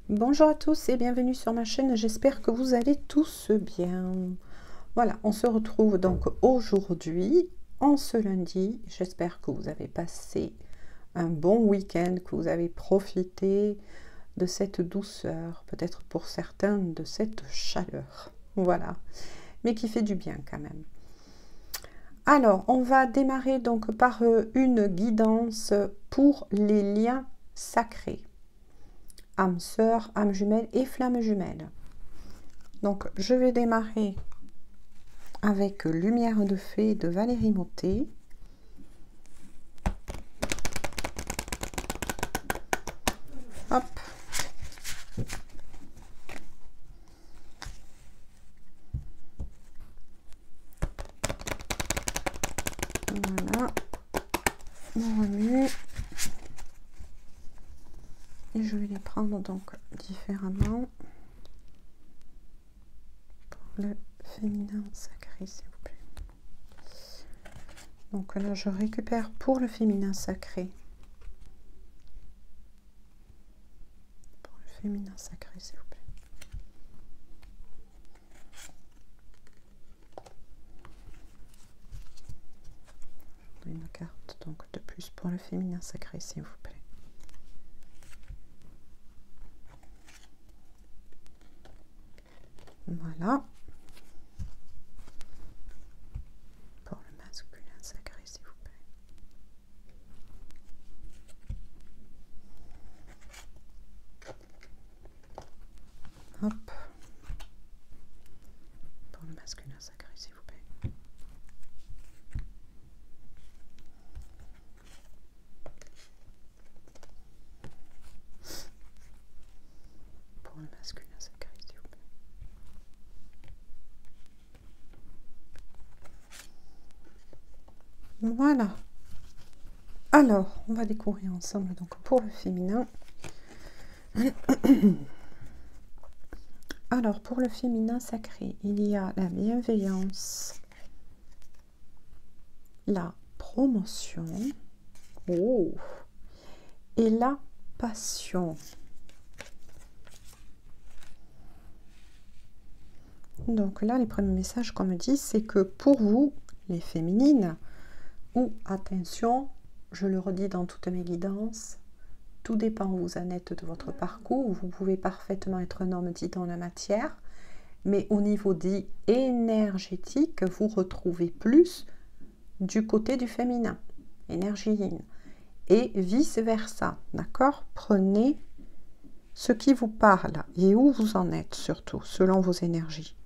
Bonjour à tous et bienvenue sur ma chaîne, j'espère que vous allez tous bien. Voilà, on se retrouve donc aujourd'hui, en ce lundi. J'espère que vous avez passé un bon week-end, que vous avez profité de cette douceur, peut-être pour certains de cette chaleur. Voilà, mais qui fait du bien quand même. Alors, on va démarrer donc par une guidance pour les liens sacrés. Âme sœur, âme jumelle et flamme jumelle. Donc, je vais démarrer avec Lumière de Fée de Valérie Mottet. Hop. Voilà. On remue. Et je vais les prendre donc différemment. Pour le féminin sacré, s'il vous plaît. Donc là, je récupère pour le féminin sacré. Pour le féminin sacré, s'il vous plaît. Une carte donc de plus pour le féminin sacré, s'il vous plaît. Voilà. Pour le masculin sacré, s'il vous plaît. Hop. Pour le masculin sacré, s'il vous plaît. Pour le masculin sacré, s'il vous plaît. Voilà. Alors, on va découvrir ensemble donc pour le féminin. Alors, pour le féminin sacré, il y a la bienveillance, la promotion, oh, et la passion. Donc là, les premiers messages qu'on me dit, c'est que pour vous, les féminines, ou attention, je le redis dans toutes mes guidances, tout dépend où vous en êtes de votre parcours. Vous pouvez parfaitement être un homme dit dans la matière, mais au niveau dit énergétique, vous retrouvez plus du côté du féminin, énergie yin, et vice versa, d'accord? Prenez ce qui vous parle et où vous en êtes surtout, selon vos énergies.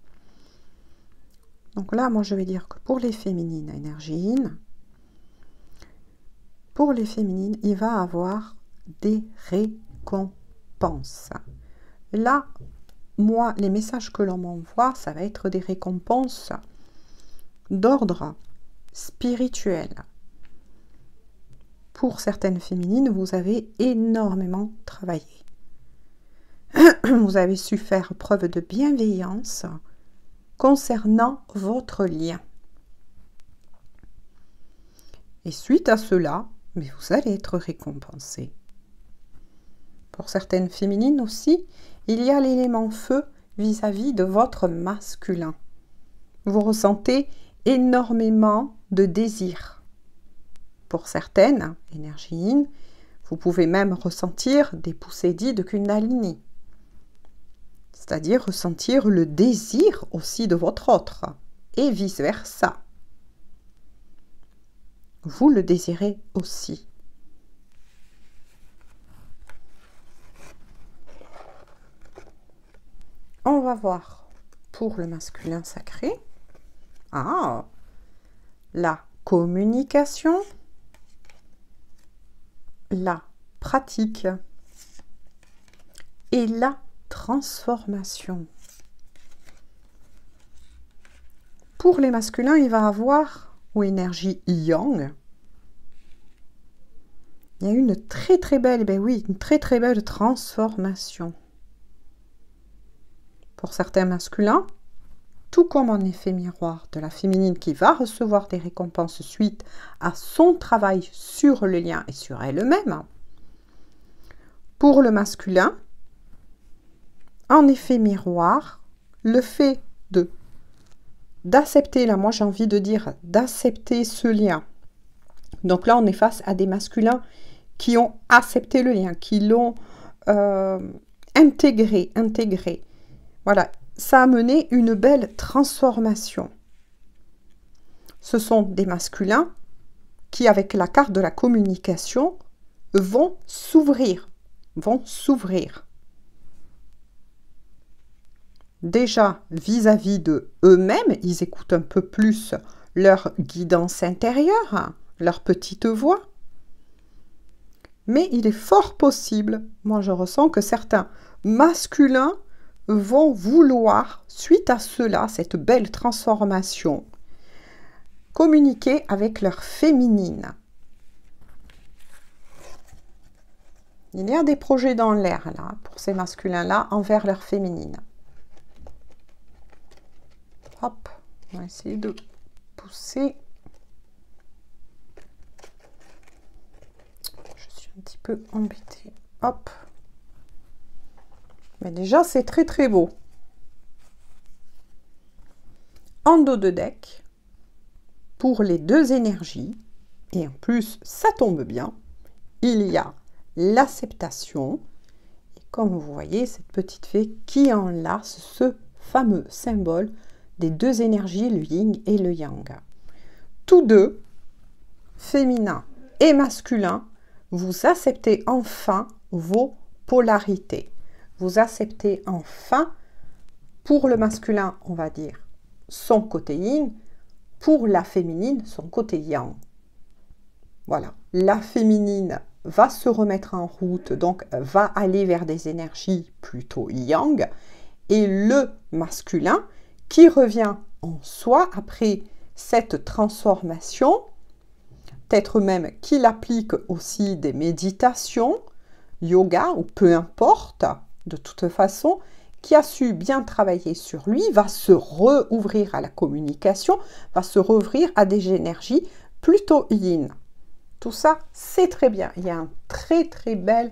Donc là, moi, je vais dire que pour les féminines, énergie yin, pour les féminines, il va avoir des récompenses. Là, moi, les messages que l'on m'envoie, ça va être des récompenses d'ordre spirituel. Pour certaines féminines, vous avez énormément travaillé. Vous avez su faire preuve de bienveillance concernant votre lien. Et suite à cela, mais vous allez être récompensé. Pour certaines féminines aussi, il y a l'élément feu vis-à-vis de votre masculin. Vous ressentez énormément de désir. Pour certaines, énergie yin, vous pouvez même ressentir des poussées dites de Kundalini. C'est-à-dire ressentir le désir aussi de votre autre, et vice-versa. Vous le désirez aussi. On va voir pour le masculin sacré. Ah, la communication, la pratique et la transformation. Pour les masculins, il va avoir, ou énergie yang, il y a une très très belle, ben oui, une très très belle transformation. Pour certains masculins, tout comme en effet miroir de la féminine qui va recevoir des récompenses suite à son travail sur le lien et sur elle-même, pour le masculin, en effet miroir, le fait d'accepter, là moi j'ai envie de dire d'accepter ce lien. Donc là on est face à des masculins qui ont accepté le lien, qui l'ont intégré. Voilà, ça a mené une belle transformation. Ce sont des masculins qui, avec la carte de la communication, vont s'ouvrir. Déjà, vis-à-vis de eux-mêmes, ils écoutent un peu plus leur guidance intérieure, leur petite voix. Mais il est fort possible, moi je ressens que certains masculins vont vouloir, suite à cela, cette belle transformation, communiquer avec leur féminine. Il y a des projets dans l'air, là, pour ces masculins-là, envers leur féminine. Hop, on va essayer de pousser. Je suis un petit peu embêtée. Hop. Mais déjà, c'est très très beau. En dos de deck, pour les deux énergies, et en plus, ça tombe bien, il y a l'acceptation. Et comme vous voyez, cette petite fée qui enlace ce fameux symbole des deux énergies, le yin et le yang. Tous deux, féminin et masculin, vous acceptez enfin vos polarités. Vous acceptez enfin, pour le masculin, on va dire, son côté yin, pour la féminine, son côté yang. Voilà, la féminine va se remettre en route, donc va aller vers des énergies plutôt yang, et le masculin qui revient en soi après cette transformation, peut-être même qu'il applique aussi des méditations, yoga ou peu importe, de toute façon, qui a su bien travailler sur lui, va se rouvrir à la communication, va se rouvrir à des énergies plutôt yin. Tout ça, c'est très bien. Il y a un très très bel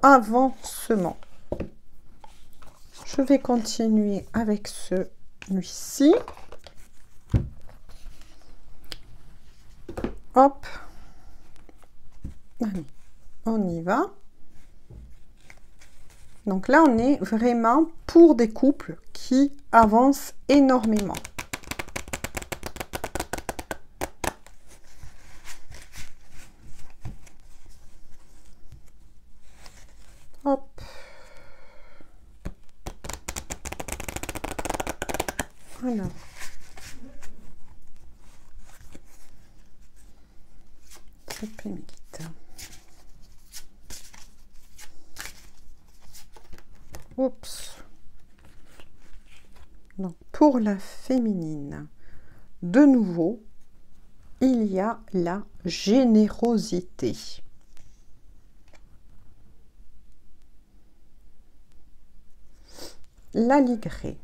avancement. Je vais continuer avec celui-ci. Hop. Allez, on y va. Donc là, on est vraiment pour des couples qui avancent énormément. Hop. Voilà. Très bien. Oups. Donc, pour la féminine, de nouveau, il y a la générosité. La ligrée.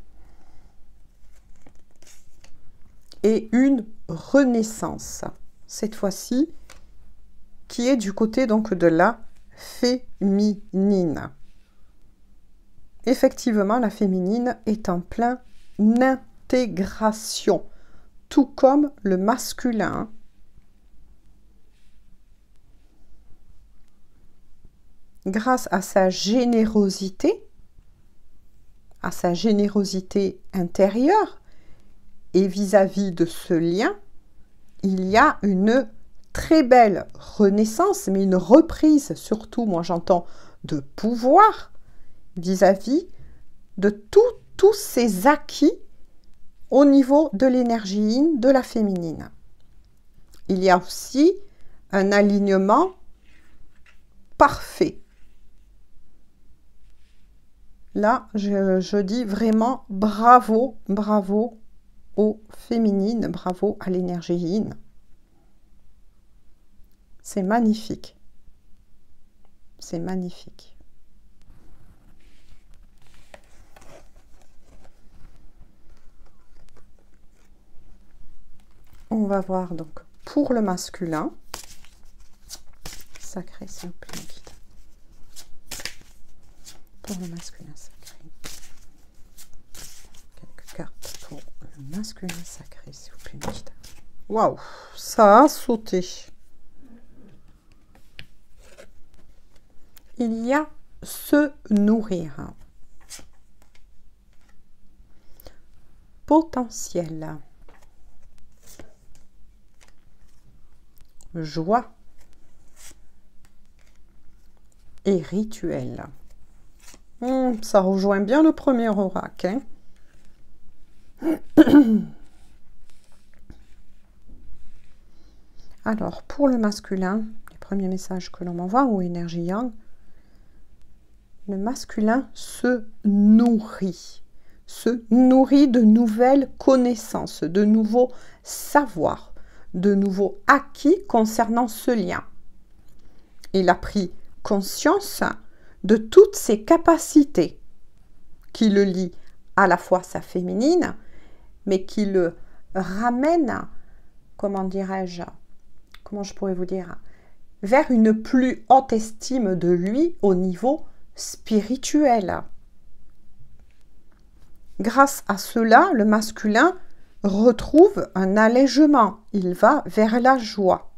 Et une renaissance, cette fois-ci, qui est du côté donc de la féminine. Effectivement, la féminine est en pleine intégration, tout comme le masculin. Grâce à sa générosité intérieure et vis-à-vis de ce lien, il y a une très belle renaissance, mais une reprise surtout, moi j'entends, de pouvoir vis-à-vis de tous ces acquis au niveau de l'énergie yin, de la féminine. Il y a aussi un alignement parfait. Là, je dis vraiment bravo, bravo aux féminines, bravo à l'énergie yin. C'est magnifique. C'est magnifique. On va voir donc pour le masculin. Sacré, s'il vous plaît. Pour le masculin sacré. Le masculin sacré, s'il vous plaît. Waouh, ça a sauté. Il y a se nourrir. Potentiel. Joie. Et rituel. Ça rejoint bien le premier oracle. Hein. Alors, pour le masculin, les premiers messages que l'on m'envoie, ou énergie yang, le masculin se nourrit de nouvelles connaissances, de nouveaux savoirs, de nouveaux acquis concernant ce lien. Il a pris conscience de toutes ses capacités qui le lient à la fois sa féminine, mais qui le ramène, comment dirais-je, comment je pourrais vous dire, vers une plus haute estime de lui au niveau spirituel. Grâce à cela, le masculin retrouve un allègement. Il va vers la joie.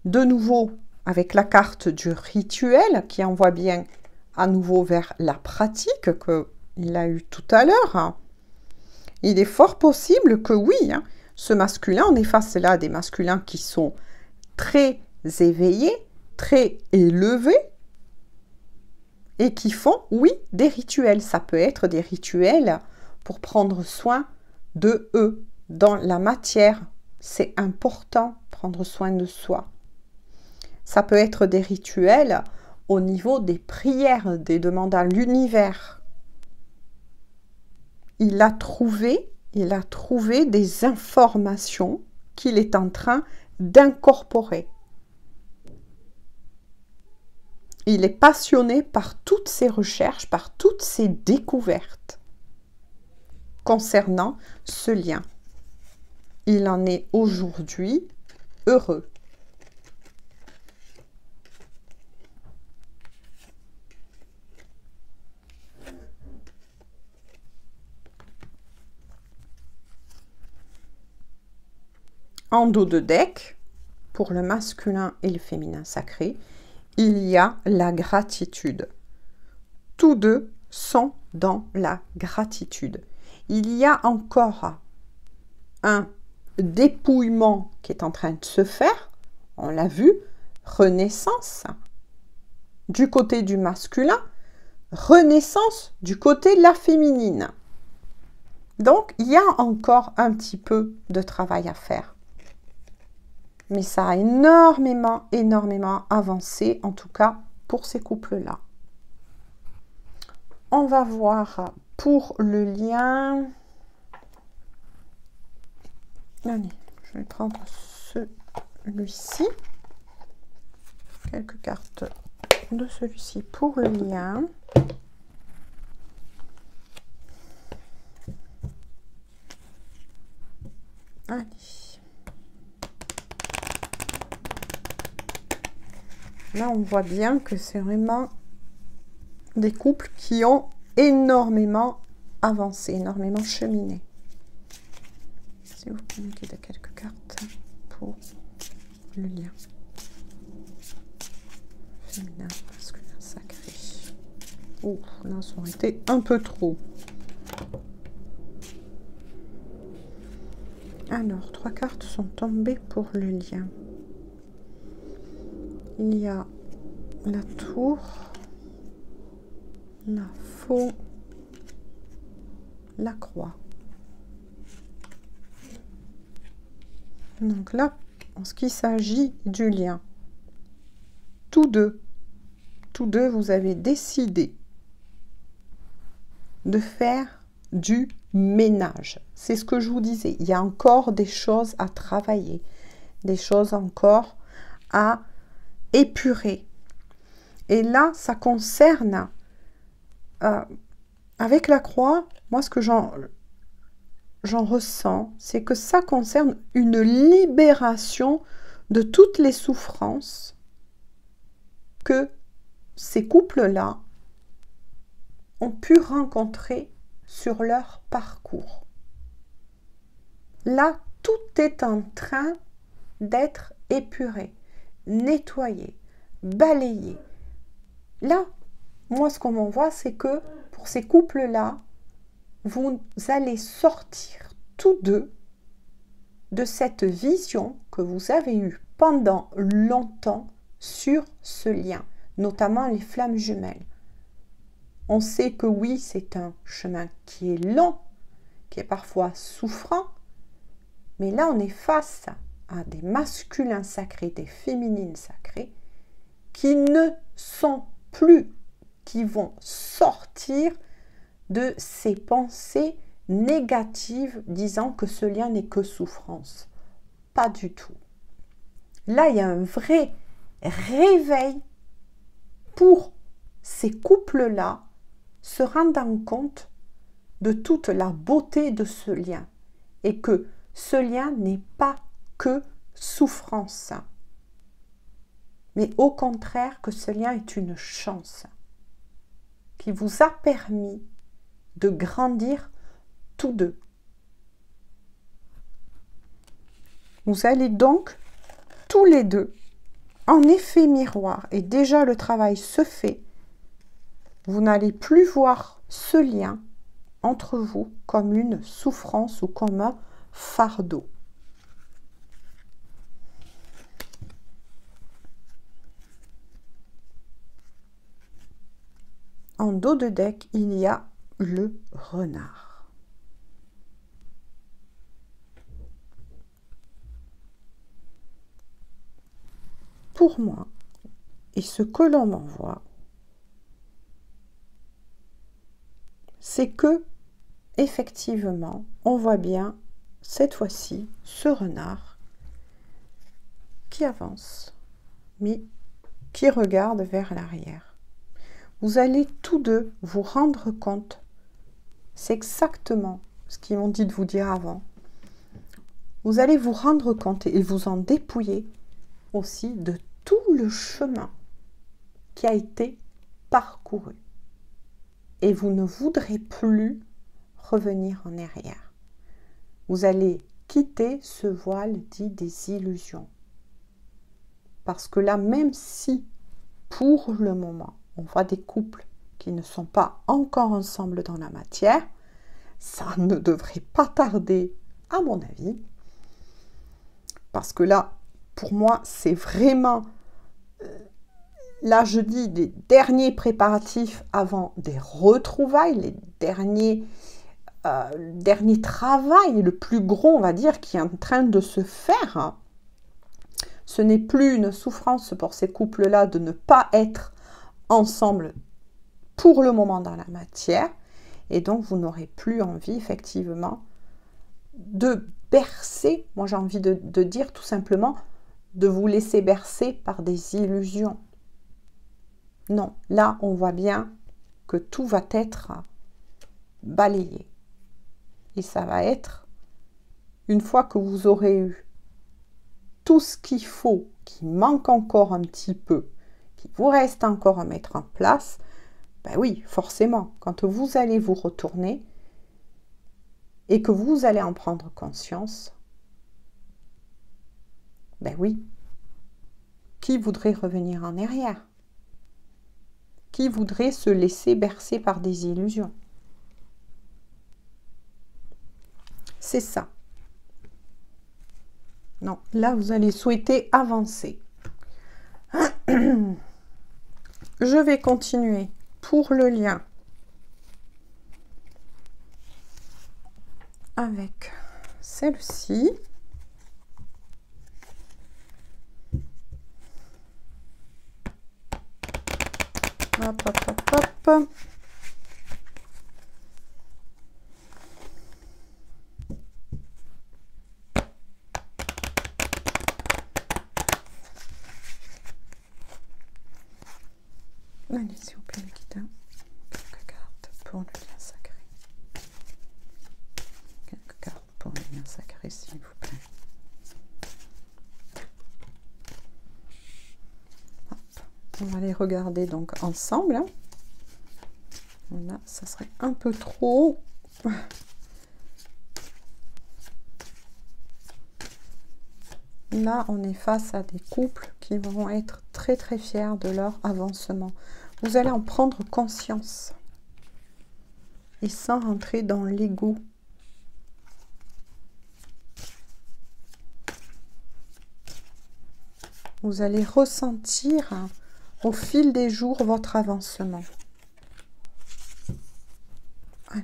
De nouveau, avec la carte du rituel qui envoie bien à nouveau vers la pratique qu'il a eu tout à l'heure, il est fort possible que oui, ce masculin, on est face là à des masculins qui sont très éveillés, très élevés, et qui font, oui, des rituels. Ça peut être des rituels pour prendre soin de eux. Dans la matière, c'est important, prendre soin de soi. Ça peut être des rituels au niveau des prières, des demandes à l'univers. Il a trouvé des informations qu'il est en train d'incorporer. Il est passionné par toutes ces recherches, par toutes ces découvertes concernant ce lien. Il en est aujourd'hui heureux. En dos de deck, pour le masculin et le féminin sacré, il y a la gratitude. Tous deux sont dans la gratitude. Il y a encore un dépouillement qui est en train de se faire. On l'a vu, renaissance du côté du masculin, renaissance du côté de la féminine. Donc, il y a encore un petit peu de travail à faire. Mais ça a énormément avancé, en tout cas pour ces couples-là. On va voir pour le lien. Allez, je vais prendre celui-ci. Quelques cartes de celui-ci pour le lien. Allez. Là, on voit bien que c'est vraiment des couples qui ont énormément avancé, énormément cheminé. Si vous pouvez me guider quelques cartes pour le lien féminin, masculin, sacré. Oh, là, ça aurait été un peu trop. Alors, 3 cartes sont tombées pour le lien. Il y a la tour, la faux, la croix. Donc là, en ce qui s'agit du lien, tous deux, vous avez décidé de faire du ménage. C'est ce que je vous disais. Il y a encore des choses à travailler, des choses encore à épurer. Et là, ça concerne, avec la croix, moi ce que j'en ressens, c'est que ça concerne une libération de toutes les souffrances que ces couples-là ont pu rencontrer sur leur parcours. Là, tout est en train d'être épuré, nettoyé, balayé. Là, moi, ce qu'on m'envoie, c'est que pour ces couples-là, vous allez sortir tous deux de cette vision que vous avez eue pendant longtemps sur ce lien, notamment les flammes jumelles. On sait que oui, c'est un chemin qui est long, qui est parfois souffrant, mais là, on est face à des masculins sacrés, des féminines sacrées, qui ne sont plus, qui vont sortir de ces pensées négatives disant que ce lien n'est que souffrance. Pas du tout. Là, il y a un vrai réveil pour ces couples-là se rendant compte de toute la beauté de ce lien et que ce lien n'est pas que souffrance, mais au contraire que ce lien est une chance qui vous a permis de grandir tous deux. Vous allez donc tous les deux en effet miroir, et déjà le travail se fait. Vous n'allez plus voir ce lien entre vous comme une souffrance ou comme un fardeau. En dos de deck, il y a le renard. Pour moi, et ce que l'on m'envoie, c'est que, effectivement, on voit bien, cette fois-ci, ce renard qui avance, mais qui regarde vers l'arrière. Vous allez tous deux vous rendre compte, c'est exactement ce qu'ils m'ont dit de vous dire avant, vous allez vous rendre compte et vous en dépouiller aussi de tout le chemin qui a été parcouru. Et vous ne voudrez plus revenir en arrière. Vous allez quitter ce voile dit des illusions. Parce que là, même si pour le moment, on voit des couples qui ne sont pas encore ensemble dans la matière, ça ne devrait pas tarder, à mon avis. Parce que là, pour moi, c'est vraiment, là je dis, des derniers préparatifs avant des retrouvailles, les derniers travail, le plus gros, on va dire, qui est en train de se faire. Ce n'est plus une souffrance pour ces couples-là de ne pas être ensemble pour le moment dans la matière, et donc vous n'aurez plus envie effectivement de bercer, moi j'ai envie de dire tout simplement de vous laisser bercer par des illusions. Non, là on voit bien que tout va être balayé, et ça va être, une fois que vous aurez eu tout ce qu'il faut, qui manque encore un petit peu, qu'il vous reste encore à mettre en place, ben oui, forcément, quand vous allez vous retourner et que vous allez en prendre conscience, ben oui, qui voudrait revenir en arrière? Qui voudrait se laisser bercer par des illusions? C'est ça. Non, là, vous allez souhaiter avancer. Je vais continuer pour le lien avec celle-ci. Hop, hop, hop, hop. Allez, s'il vous plaît, Nikita. Quelques cartes pour le lien sacré. Quelques cartes pour le lien sacré, s'il vous plaît. Hop. On va les regarder donc ensemble. Là, ça serait un peu trop. Là, on est face à des couples qui vont être très très fiers de leur avancement. Vous allez en prendre conscience. Et sans rentrer dans l'ego. Vous allez ressentir au fil des jours votre avancement. Allez.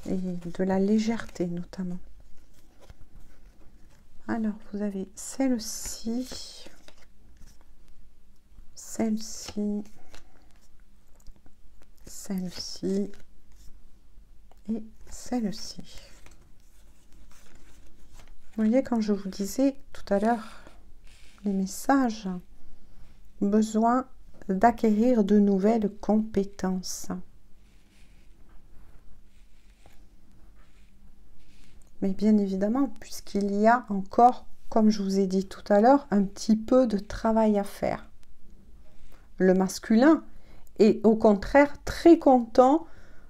Et de la légèreté notamment. Alors, vous avez celle-ci, celle-ci, celle-ci et celle-ci. Vous voyez, quand je vous disais tout à l'heure, les messages, besoin d'acquérir de nouvelles compétences. Mais bien évidemment, puisqu'il y a encore, comme je vous ai dit tout à l'heure, un petit peu de travail à faire. Le masculin est au contraire très content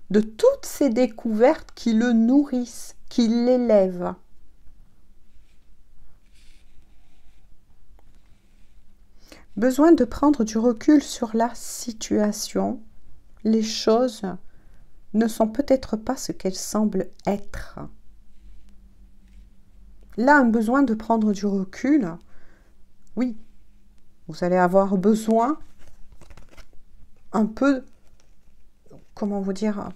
de toutes ces découvertes qui le nourrissent, qui l'élèvent. Besoin de prendre du recul sur la situation. Les choses ne sont peut-être pas ce qu'elles semblent être. Là, un besoin de prendre du recul, oui, vous allez avoir besoin un peu, comment vous dire,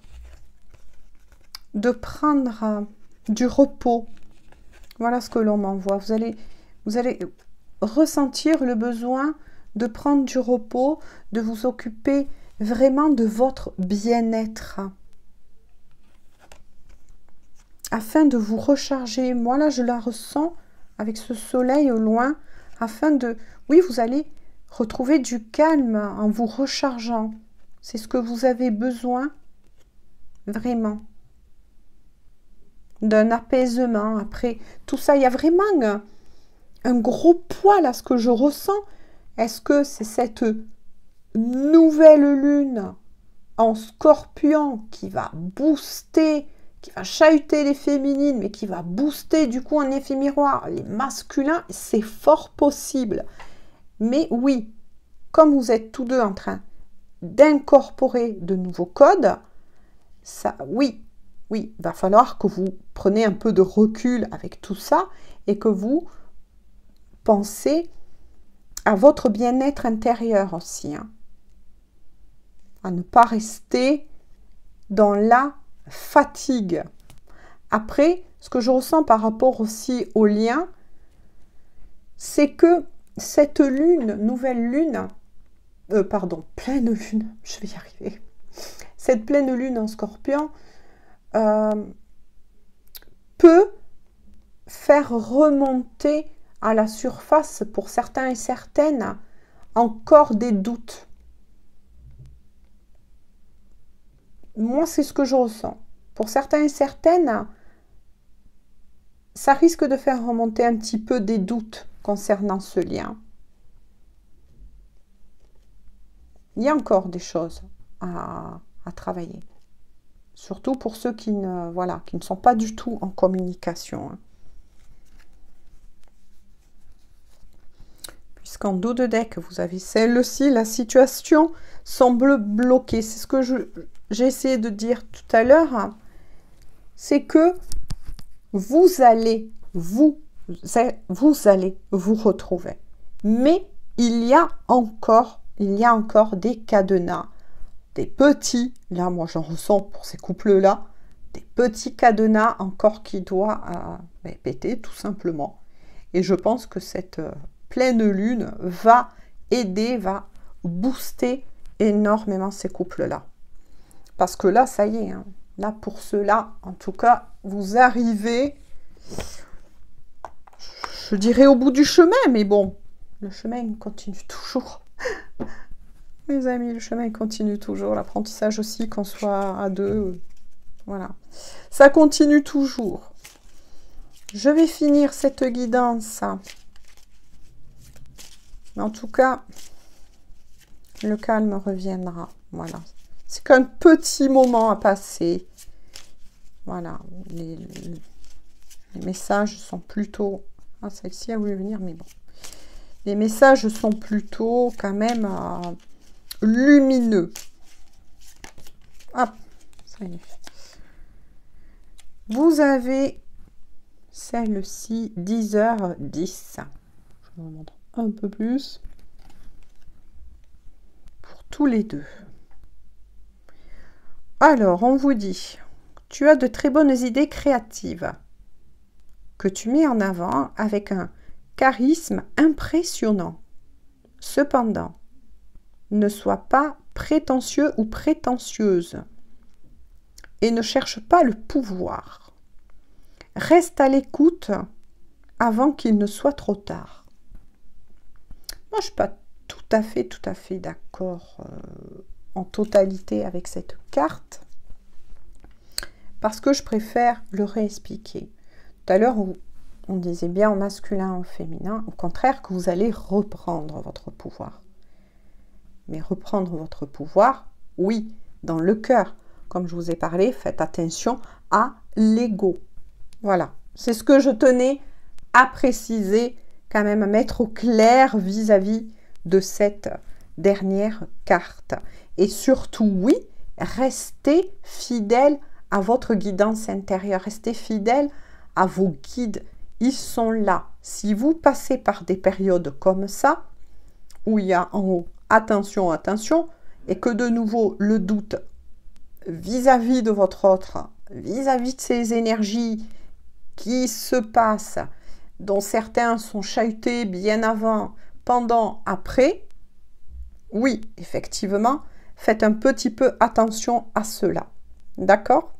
de prendre du repos. Voilà ce que l'on m'envoie. Vous allez ressentir le besoin de prendre du repos, de vous occuper vraiment de votre bien-être. Afin de vous recharger. Moi, là, je la ressens avec ce soleil au loin. Afin de... Oui, vous allez retrouver du calme en vous rechargeant. C'est ce que vous avez besoin. Vraiment. D'un apaisement. Après tout ça, il y a vraiment un gros poids là, ce que je ressens. Est-ce que c'est cette nouvelle lune en Scorpion qui va booster, qui va chahuter les féminines, mais qui va booster du coup en effet miroir les masculins? C'est fort possible. Mais oui, comme vous êtes tous deux en train d'incorporer de nouveaux codes, ça, oui, va falloir que vous preniez un peu de recul avec tout ça et que vous pensez à votre bien-être intérieur aussi. Hein. À ne pas rester dans la fatigue. Après, ce que je ressens par rapport aussi au lien, c'est que cette lune, nouvelle lune, pleine lune, je vais y arriver. Cette pleine lune en Scorpion peut faire remonter à la surface pour certains et certaines encore des doutes. Moi, c'est ce que je ressens. Pour certains et certaines, ça risque de faire remonter un petit peu des doutes concernant ce lien. Il y a encore des choses à travailler. Surtout pour ceux qui ne sont pas du tout en communication. Hein. Puisqu'en dos de deck, vous avez celle-ci, la situation semble bloquée. C'est ce que j'ai essayé de dire tout à l'heure. C'est que vous allez vous retrouver. Mais il y a encore des cadenas, des petits, là moi j'en ressens pour ces couples-là, des petits cadenas encore qui doivent péter tout simplement. Et je pense que cette pleine lune va aider, va booster énormément ces couples-là. Parce que là, ça y est, hein, là pour ceux-là, en tout cas, vous arrivez, je dirais au bout du chemin, mais bon, le chemin continue toujours. Mes amis, le chemin continue toujours, l'apprentissage aussi, qu'on soit à deux, voilà. Ça continue toujours. Je vais finir cette guidance. En tout cas, le calme reviendra, voilà. C'est qu'un petit moment à passer. Voilà, les messages sont plutôt... Ah, celle-ci a voulu venir, mais bon. Les messages sont plutôt quand même lumineux. Hop, ça y est. Vous avez celle-ci, 10h10. Je vous montre un peu plus. Pour tous les deux. Alors, on vous dit, tu as de très bonnes idées créatives que tu mets en avant avec un charisme impressionnant. Cependant, ne sois pas prétentieux ou prétentieuse et ne cherche pas le pouvoir. Reste à l'écoute avant qu'il ne soit trop tard. Moi, je ne suis pas tout à fait d'accord en totalité avec cette carte parce que je préfère le réexpliquer. Tout à l'heure, on disait bien en masculin, en féminin, au contraire que vous allez reprendre votre pouvoir. Mais reprendre votre pouvoir, oui, dans le cœur. Comme je vous ai parlé, faites attention à l'ego. Voilà, c'est ce que je tenais à préciser, quand même à mettre au clair vis-à-vis de cette dernière carte. Et surtout, oui, restez fidèle à votre guidance intérieure, restez fidèle à vos guides. Ils sont là. Si vous passez par des périodes comme ça, où il y a en haut attention, attention, et que de nouveau le doute vis-à-vis de votre autre, vis-à-vis de ces énergies qui se passent, dont certains sont chahutés bien avant, pendant, après, oui, effectivement, faites un petit peu attention à cela. D'accord?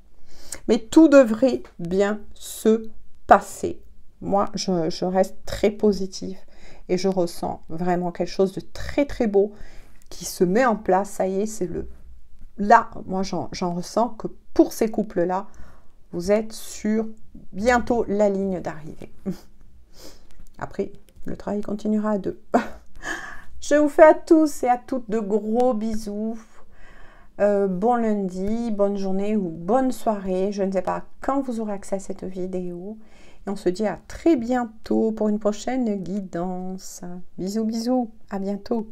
Mais tout devrait bien se passer. Moi, je reste très positive et je ressens vraiment quelque chose de très très beau qui se met en place. Ça y est, c'est le... Là, moi, j'en ressens que pour ces couples-là, vous êtes sur bientôt la ligne d'arrivée. Après, le travail continuera à deux. Je vous fais à tous et à toutes de gros bisous. Bon lundi, bonne journée ou bonne soirée. Je ne sais pas quand vous aurez accès à cette vidéo. Et on se dit à très bientôt pour une prochaine guidance. Bisous, bisous. À bientôt.